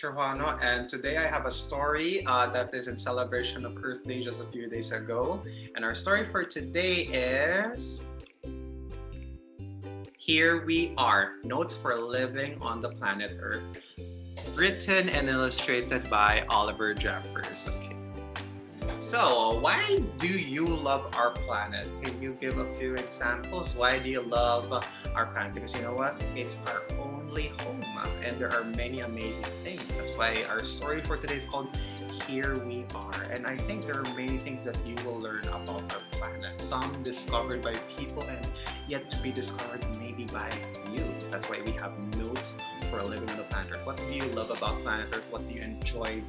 Teacher Juano, and today I have a story that is in celebration of Earth Day just a few days ago. And our story for today is Here We Are, Notes for Living on the Planet Earth, written and illustrated by Oliver Jeffers. Okay. So, why do you love our planet? Can you give a few examples? Why do you love our planet? Because you know what? It's our only home, and there are many amazing things. That's why our story for today is called Here We Are. And I think there are many things that you will learn about our planet. Some discovered by people and yet to be discovered maybe by you. That's why we have notes for living on the planet Earth. What do you love about planet Earth? What do you enjoy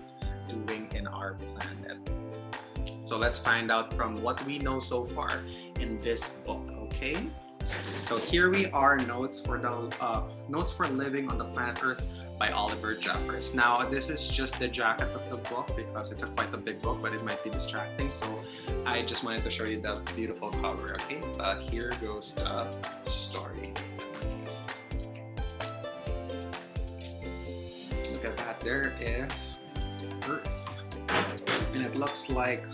doing in our planet? So let's find out from what we know so far in this book, okay? So here we are, notes for living on the planet Earth by Oliver Jeffers. Now this is just the jacket of the book because it's quite a big book, but it might be distracting. So I just wanted to show you the beautiful cover, okay? But here goes the story. Look at that, there is Earth. And it looks like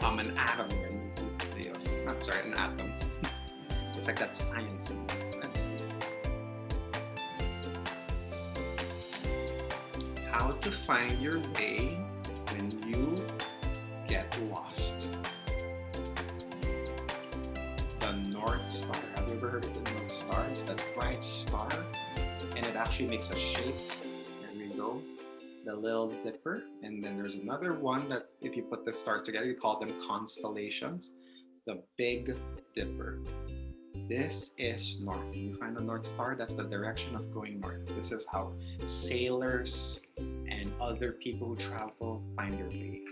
an atom in videos. I'm sorry, an atom. Looks like that science in there. Let's see. How to find your way when you get lost. The North Star. Have you ever heard of the North Star? It's that bright star, and it actually makes a shape. There we go. The Little Dipper, and then there's another one that if you put the stars together, you call them constellations. The Big Dipper. This is north. When you find the North Star, that's the direction of going north. This is how sailors and other people who travel find their way.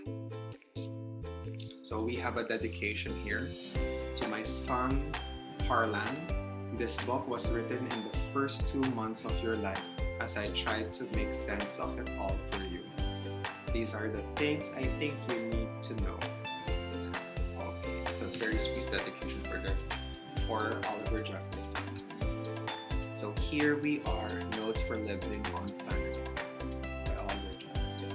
So we have a dedication here to my son, Harlan. This book was written in the first 2 months of your life as I tried to make sense of it all for you. These are the things I think you need to know. Okay, it's a very sweet dedication for Oliver Jeffers. So here we are, notes for living on planet by Oliver Jeffers.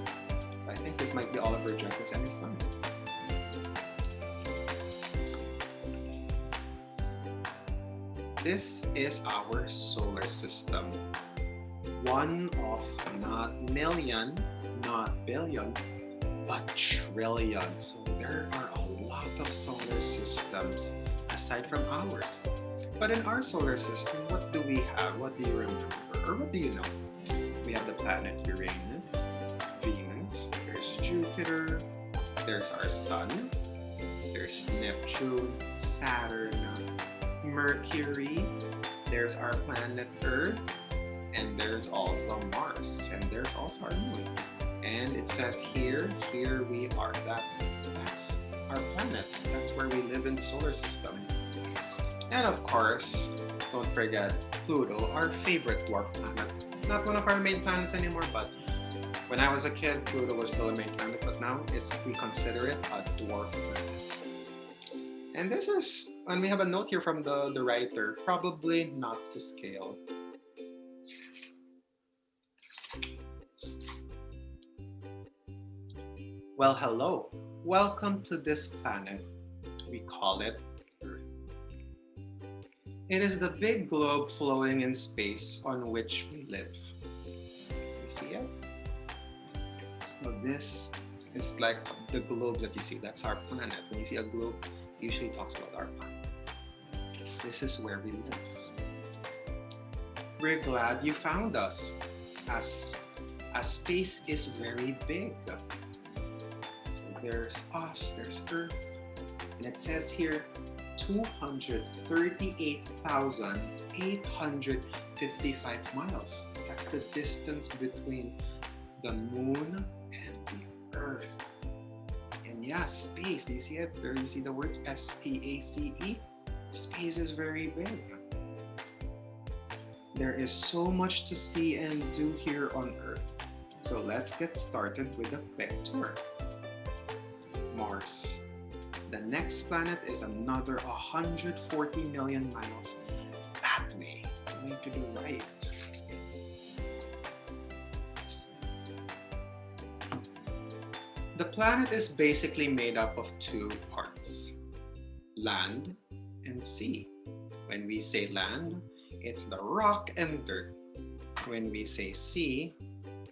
I think this might be Oliver Jeffers and his son. This is our solar system. One of not million, not billion, but trillion. So there are a lot of solar systems aside from ours. But in our solar system, what do we have? What do you remember? Or what do you know? We have the planet Uranus, Venus, there's Jupiter, there's our sun, there's Neptune, Saturn, Mercury, there's our planet Earth, and there's also Mars, and there's also our moon. And it says here we are. That's our planet. That's where we live in the solar system. And of course, don't forget Pluto, our favorite dwarf planet. Not one of our main planets anymore, but when I was a kid, Pluto was still a main planet, but now we consider it a dwarf planet. And this is, and we have a note here from the writer, probably not to scale. Well, hello. Welcome to this planet. We call it Earth. It is the big globe floating in space on which we live. You see it? So this is like the globes that you see. That's our planet. When you see a globe, it usually talks about our planet. This is where we live. We're glad you found us, as space is very big. There's us, there's Earth, and it says here 238,855 miles. That's the distance between the moon and the Earth. And yeah, space, do you see it? There you see the words S-P-A-C-E? Space is very big. There is so much to see and do here on Earth. So let's get started with a quick tour. Mars. The next planet is another 140 million miles that way. We need to do right. The planet is basically made up of two parts, land and sea. When we say land, it's the rock and dirt. When we say sea,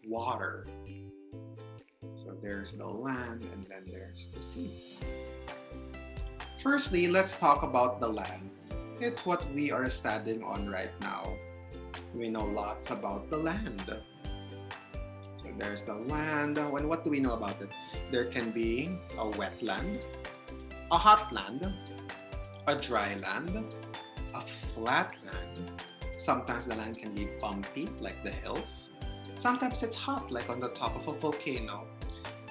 water. So there's the land and then there's the sea. Firstly, let's talk about the land. It's what we are standing on right now. We know lots about the land. So there's the land. And what do we know about it? There can be a wetland, a hot land, a dry land, a flat land. Sometimes the land can be bumpy, like the hills. Sometimes it's hot, like on the top of a volcano.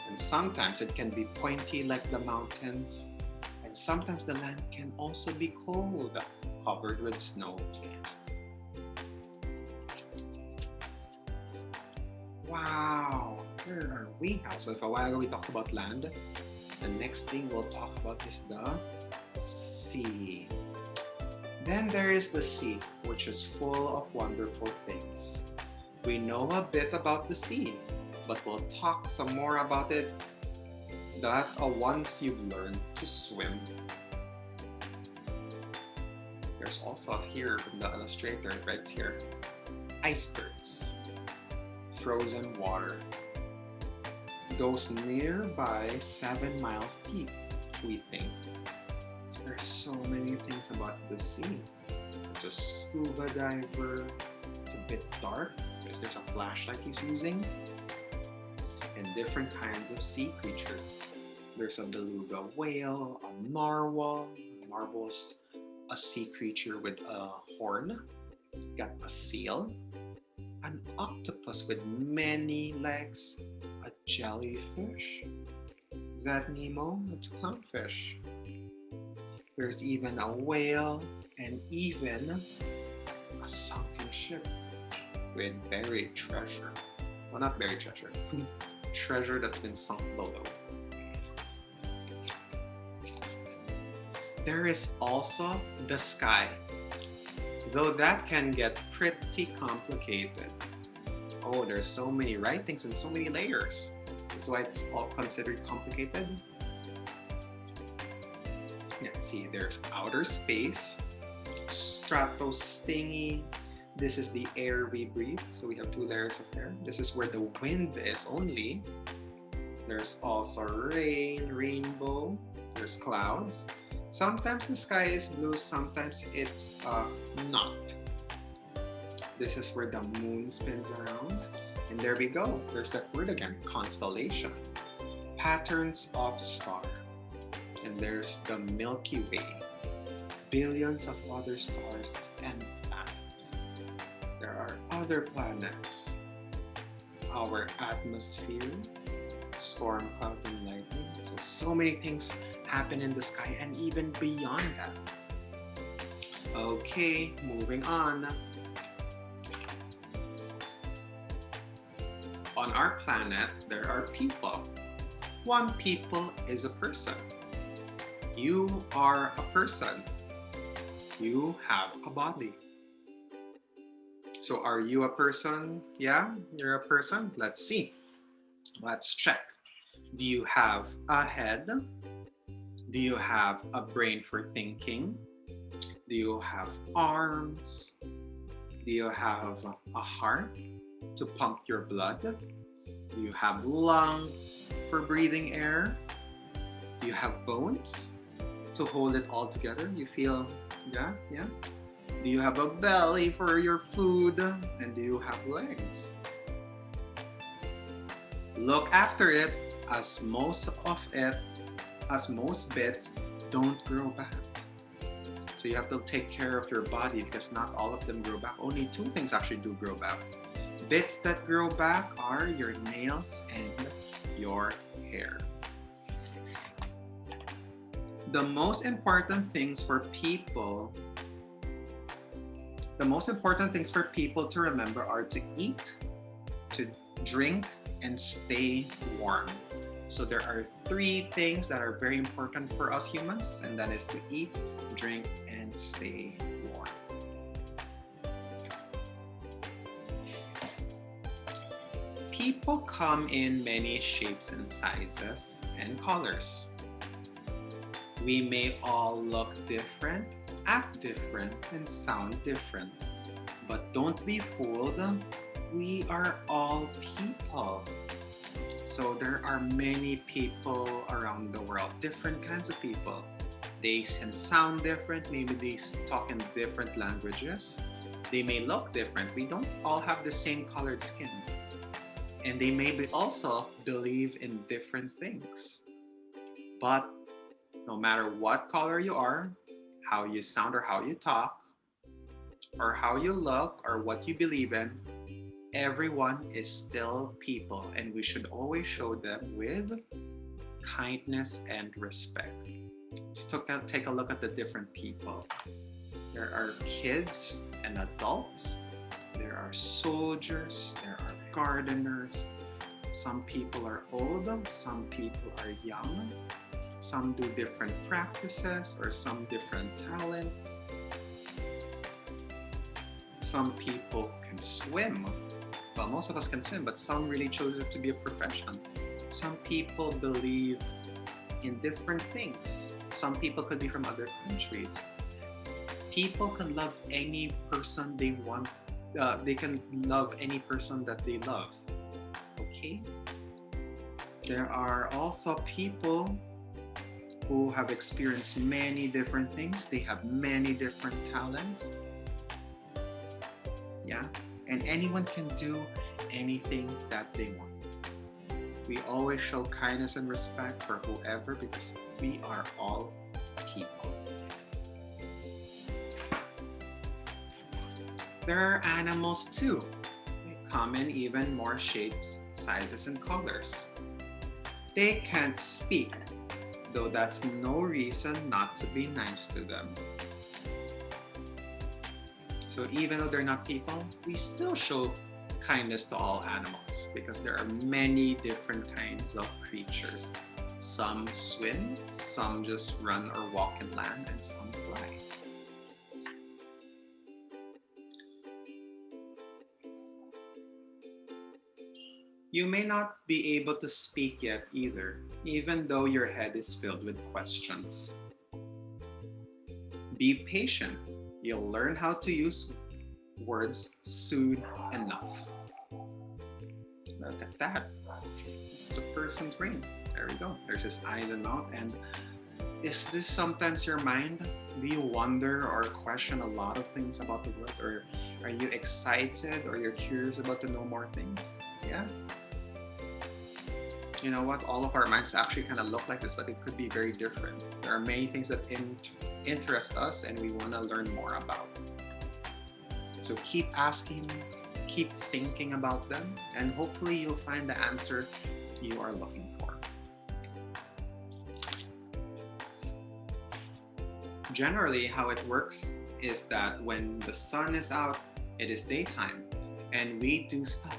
And sometimes it can be pointy, like the mountains. And sometimes the land can also be cold, covered with snow. Wow, where are we now? So if a while ago we talked about land, the next thing we'll talk about is the sea. Then there is the sea, which is full of wonderful things. We know a bit about the sea, but we'll talk some more about it that once you've learned to swim. There's also here from the illustrator, right here, icebergs, frozen water. It goes nearby 7 miles deep, we think. So there's so many things about the sea. There's a scuba diver. It's a bit dark because there's a flashlight he's using. And different kinds of sea creatures. There's a beluga whale, a narwhal. A narwhal's a sea creature with a horn. Got a seal, an octopus with many legs, a jellyfish. Is that Nemo? It's clownfish. There's even a whale and even a sunken ship with buried treasure. Well, not buried treasure. Treasure that's been sunk below. There is also the sky, though that can get pretty complicated. Oh, there's so many writings and so many layers. This is why it's all considered complicated. Let's see, there's outer space, stratostingy. This is the air we breathe, so we have 2 layers of air. This is where the wind is only. There's also rain, rainbow. There's clouds. Sometimes the sky is blue, sometimes it's not. This is where the moon spins around. And there we go. There's that word again, constellation. Patterns of star. And there's the Milky Way. Billions of other stars and planets. There are other planets. Our atmosphere, storm clouds and lightning. So many things happen in the sky and even beyond that. Okay, moving on. On our planet, there are people. One people is a person. You are a person. You have a body. So are you a person? Yeah, you're a person? Let's see. Let's check. Do you have a head? Do you have a brain for thinking? Do you have arms? Do you have a heart to pump your blood? Do you have lungs for breathing air? Do you have bones to hold it all together? You feel, yeah? Do you have a belly for your food? And do you have legs? Look after it, as most bits don't grow back. So you have to take care of your body because not all of them grow back. Only 2 things actually do grow back. Bits that grow back are your nails and your hair. The most important things for people to remember are to eat, to drink, and stay warm. So there are 3 things that are very important for us humans, and that is to eat, drink, and stay warm. People come in many shapes and sizes and colors. We may all look different, act different, and sound different. But don't be fooled, we are all people. So there are many people around the world, different kinds of people. They can sound different, maybe they talk in different languages. They may look different. We don't all have the same colored skin. And they may also believe in different things. But no matter what color you are, how you sound or how you talk, or how you look or what you believe in, everyone is still people, and we should always show them with kindness and respect. Let's take a look at the different people. There are kids and adults. There are soldiers. There are gardeners. Some people are old. Some people are young. Some do different practices or some different talents. Some people can swim. Well, most of us can swim, but some really chose it to be a profession. Some people believe in different things. Some people could be from other countries. People can love any person they want. They can love any person that they love. Okay? There are also people who have experienced many different things. They have many different talents. Yeah? And anyone can do anything that they want. We always show kindness and respect for whoever because we are all people. There are animals too. They come in even more shapes, sizes, and colors. They can't speak, though that's no reason not to be nice to them. So even though they're not people, we still show kindness to all animals because there are many different kinds of creatures. Some swim, some just run or walk in land, and some fly. You may not be able to speak yet either, even though your head is filled with questions. Be patient. You'll learn how to use words soon enough. Look at that. It's a person's brain. There we go. There's his eyes and mouth. And is this sometimes your mind? Do you wonder or question a lot of things about the world? Or are you excited or you're curious about to know more things? Yeah? You know what? All of our minds actually kind of look like this, but it could be very different. There are many things that interest us and we want to learn more about. So keep asking, keep thinking about them, and hopefully you'll find the answer you are looking for. Generally, how it works is that when the sun is out, it is daytime, and we do stuff.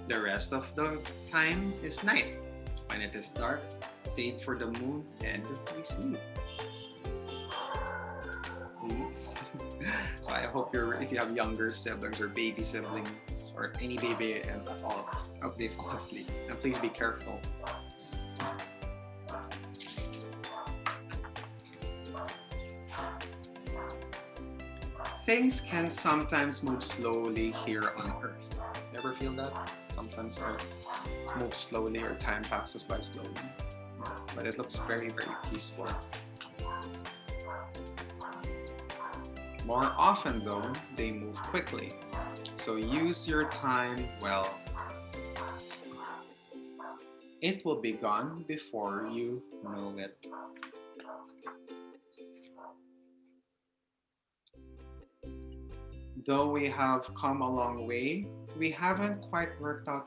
The rest of the time is night. When it is dark, save for the moon and we sleep. Please. So I hope if you have younger siblings or baby siblings or any baby at all, I hope they fall asleep. And please be careful. Things can sometimes move slowly here on Earth. You ever feel that? Sometimes Earth moves slowly or time passes by slowly. But it looks very, very peaceful. More often though, they move quickly. So use your time well. It will be gone before you know it. Though we have come a long way, we haven't quite worked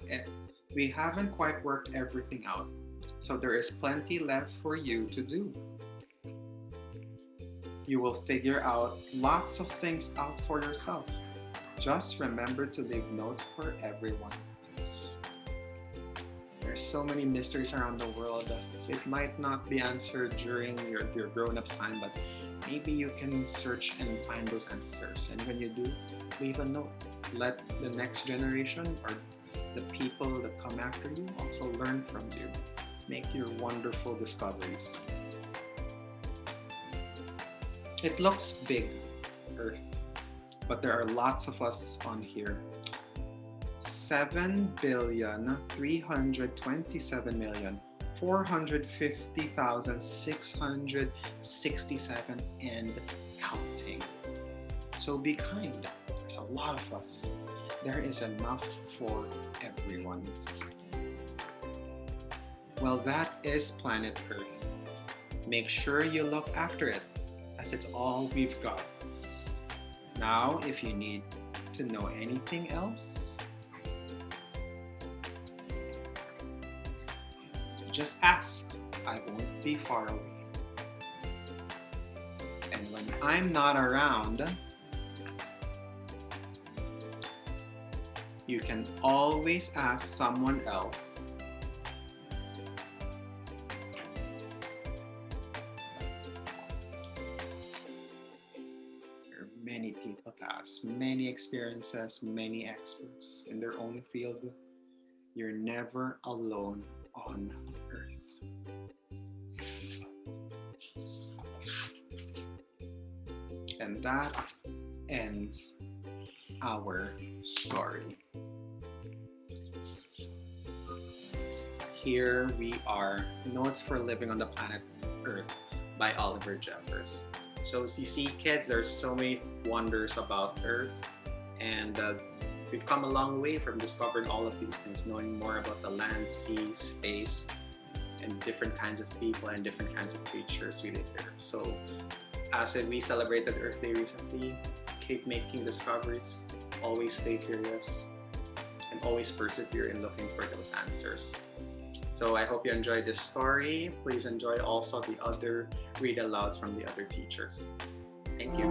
everything out. So there is plenty left for you to do. You will figure out lots of things out for yourself. Just remember to leave notes for everyone. There's so many mysteries around the world that it might not be answered during your grown-ups time, but maybe you can search and find those answers. And when you do, leave a note. Let the next generation or the people that come after you also learn from you. Make your wonderful discoveries. It looks big, Earth, but there are lots of us on here. 7,327,450,667 and counting. So be kind. There's a lot of us. There is enough for everyone. Well, that is planet Earth. Make sure you look after it, as it's all we've got. Now, if you need to know anything else, just ask. I won't be far away. And when I'm not around, you can always ask someone else. There are many people to ask, many experiences, many experts in their own field. You're never alone on Earth. And that ends our story. Here we are, Notes for Living on the Planet Earth by Oliver Jeffers. So as you see, kids, there's so many wonders about Earth, and we've come a long way from discovering all of these things, knowing more about the land, sea, space, and different kinds of people and different kinds of creatures we live here. So as we celebrated Earth Day recently, keep making discoveries, always stay curious, and always persevere in looking for those answers. So I hope you enjoyed this story. Please enjoy also the other read alouds from the other teachers. Thank you.